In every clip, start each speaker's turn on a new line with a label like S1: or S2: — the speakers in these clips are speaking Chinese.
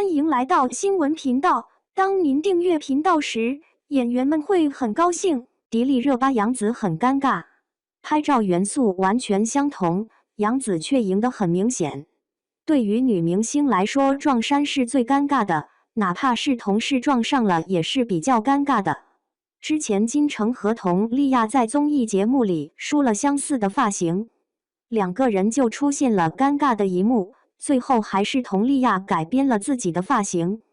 S1: 欢迎来到新闻频道。当您订阅频道时，演员们会很高兴。迪丽热巴、杨紫很尴尬，拍照元素完全相同，杨紫却赢得很明显。对于女明星来说，撞衫是最尴尬的，哪怕是同事撞上了，也是比较尴尬的。之前金城和佟丽娅在综艺节目里梳了相似的发型，两个人就出现了尴尬的一幕。最后还是佟丽娅改编了自己的发型，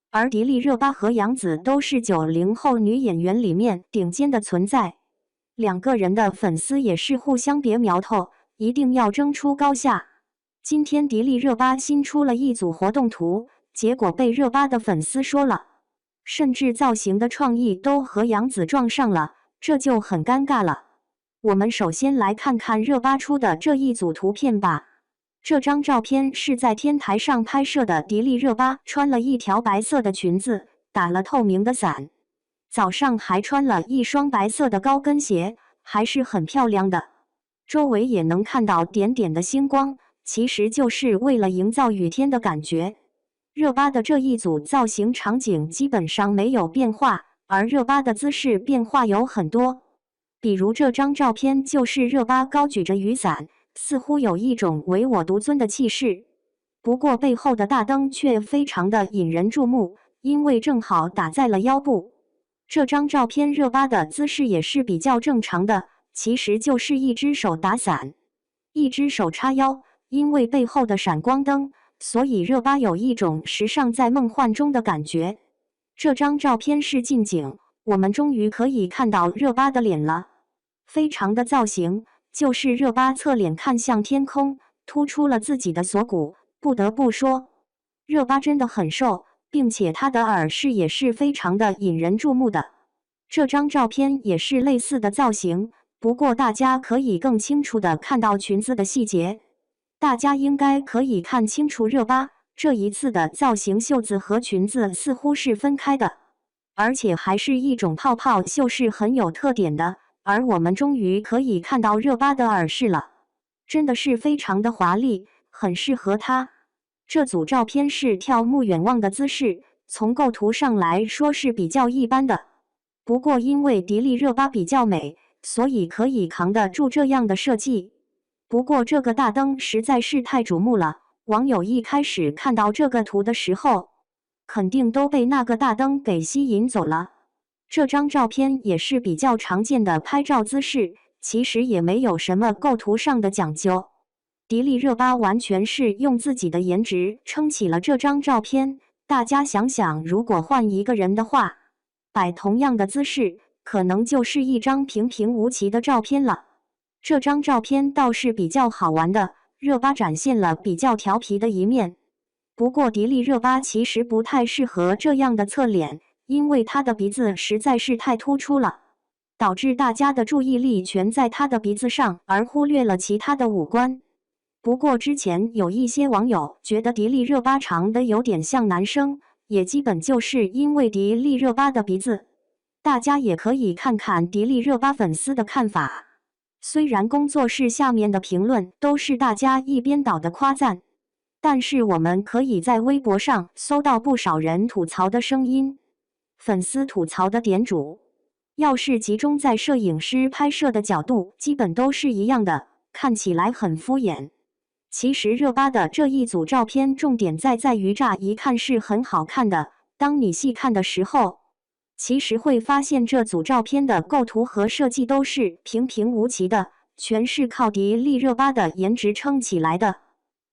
S1: 而迪丽热巴和杨紫都是90后女演员里面顶尖的存在，两个人的粉丝也是互相别苗头，一定要争出高下。今天迪丽热巴新出了一组活动图，结果被热巴的粉丝说了，甚至造型的创意都和杨紫撞上了，这就很尴尬了。我们首先来看看热巴出的这一组图片吧。这张照片是在天台上拍摄的，迪丽热巴穿了一条白色的裙子，打了透明的伞，早上还穿了一双白色的高跟鞋，还是很漂亮的。周围也能看到点点的星光，其实就是为了营造雨天的感觉。热巴的这一组造型场景基本上没有变化，而热巴的姿势变化有很多，比如这张照片就是热巴高举着雨伞，似乎有一种唯我独尊的气势，不过背后的大灯却非常的引人注目，因为正好打在了腰部。这张照片热巴的姿势也是比较正常的，其实就是一只手打伞，一只手叉腰，因为背后的闪光灯，所以热巴有一种时尚在梦幻中的感觉。这张照片是近景，我们终于可以看到热巴的脸了，非常的造型。就是热巴侧脸看向天空，突出了自己的锁骨。不得不说，热巴真的很瘦，并且她的耳饰也是非常的引人注目的。这张照片也是类似的造型，不过大家可以更清楚的看到裙子的细节。大家应该可以看清楚，热巴这一次的造型，袖子和裙子似乎是分开的，而且还是一种泡泡袖，是很有特点的。而我们终于可以看到热巴的耳饰了，真的是非常的华丽，很适合她。这组照片是眺目远望的姿势，从构图上来说是比较一般的，不过因为迪丽热巴比较美，所以可以扛得住这样的设计。不过这个大灯实在是太瞩目了，网友一开始看到这个图的时候，肯定都被那个大灯给吸引走了。这张照片也是比较常见的拍照姿势，其实也没有什么构图上的讲究。迪丽热巴完全是用自己的颜值撑起了这张照片。大家想想，如果换一个人的话，摆同样的姿势，可能就是一张平平无奇的照片了。这张照片倒是比较好玩的，热巴展现了比较调皮的一面。不过迪丽热巴其实不太适合这样的侧脸，因为她的鼻子实在是太突出了，导致大家的注意力全在她的鼻子上，而忽略了其他的五官。不过之前有一些网友觉得迪丽热巴长得有点像男生，也基本就是因为迪丽热巴的鼻子。大家也可以看看迪丽热巴粉丝的看法，虽然工作室下面的评论都是大家一边倒的夸赞，但是我们可以在微博上搜到不少人吐槽的声音。粉丝吐槽的点主要是集中在摄影师拍摄的角度，基本都是一样的，看起来很敷衍。其实热巴的这一组照片重点在于乍一看是很好看的，当你细看的时候，其实会发现这组照片的构图和设计都是平平无奇的，全是靠迪丽热巴的颜值撑起来的。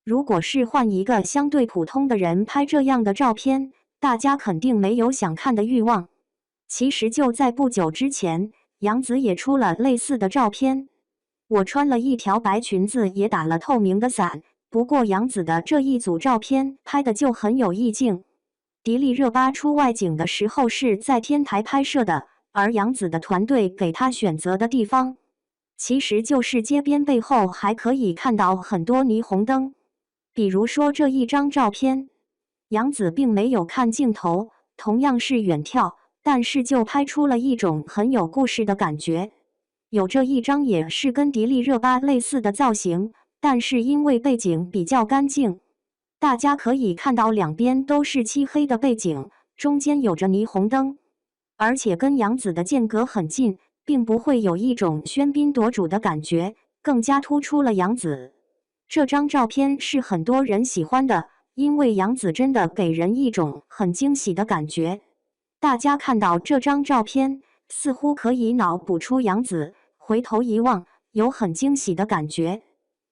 S1: 如果是换一个相对普通的人拍这样的照片，大家肯定没有想看的欲望。其实就在不久之前，杨紫也出了类似的照片。我穿了一条白裙子，也打了透明的伞。不过杨紫的这一组照片拍的就很有意境。迪丽热巴出外景的时候是在天台拍摄的，而杨紫的团队给她选择的地方，其实就是街边，背后还可以看到很多霓虹灯。比如说这一张照片，杨紫并没有看镜头，同样是远眺，但是就拍出了一种很有故事的感觉。有这一张也是跟迪丽热巴类似的造型，但是因为背景比较干净，大家可以看到两边都是漆黑的背景，中间有着霓虹灯，而且跟杨紫的间隔很近，并不会有一种喧宾夺主的感觉，更加突出了杨紫。这张照片是很多人喜欢的，因为杨紫真的给人一种很惊喜的感觉。大家看到这张照片，似乎可以脑补出杨紫回头一望，有很惊喜的感觉。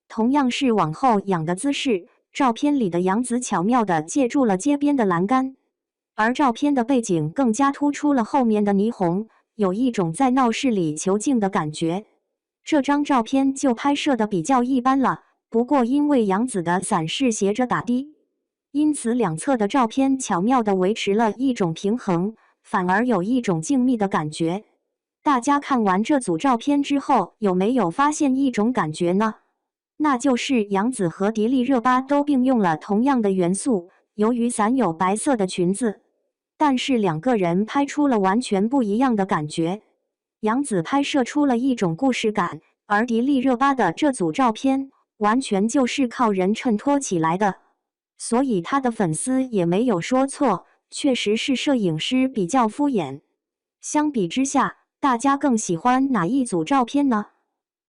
S1: 同样是往后仰的姿势，照片里的杨紫巧妙地借助了街边的栏杆，而照片的背景更加突出了后面的霓虹，有一种在闹市里求静的感觉。这张照片就拍摄的比较一般了，不过因为杨紫的伞是斜着打的，因此两侧的照片巧妙地维持了一种平衡，反而有一种静谧的感觉。大家看完这组照片之后，有没有发现一种感觉呢？那就是杨紫和迪丽热巴都并用了同样的元素。由于伞有白色的裙子，但是两个人拍出了完全不一样的感觉。杨紫拍摄出了一种故事感，而迪丽热巴的这组照片完全就是靠人衬托起来的，所以他的粉丝也没有说错，确实是摄影师比较敷衍。相比之下，大家更喜欢哪一组照片呢？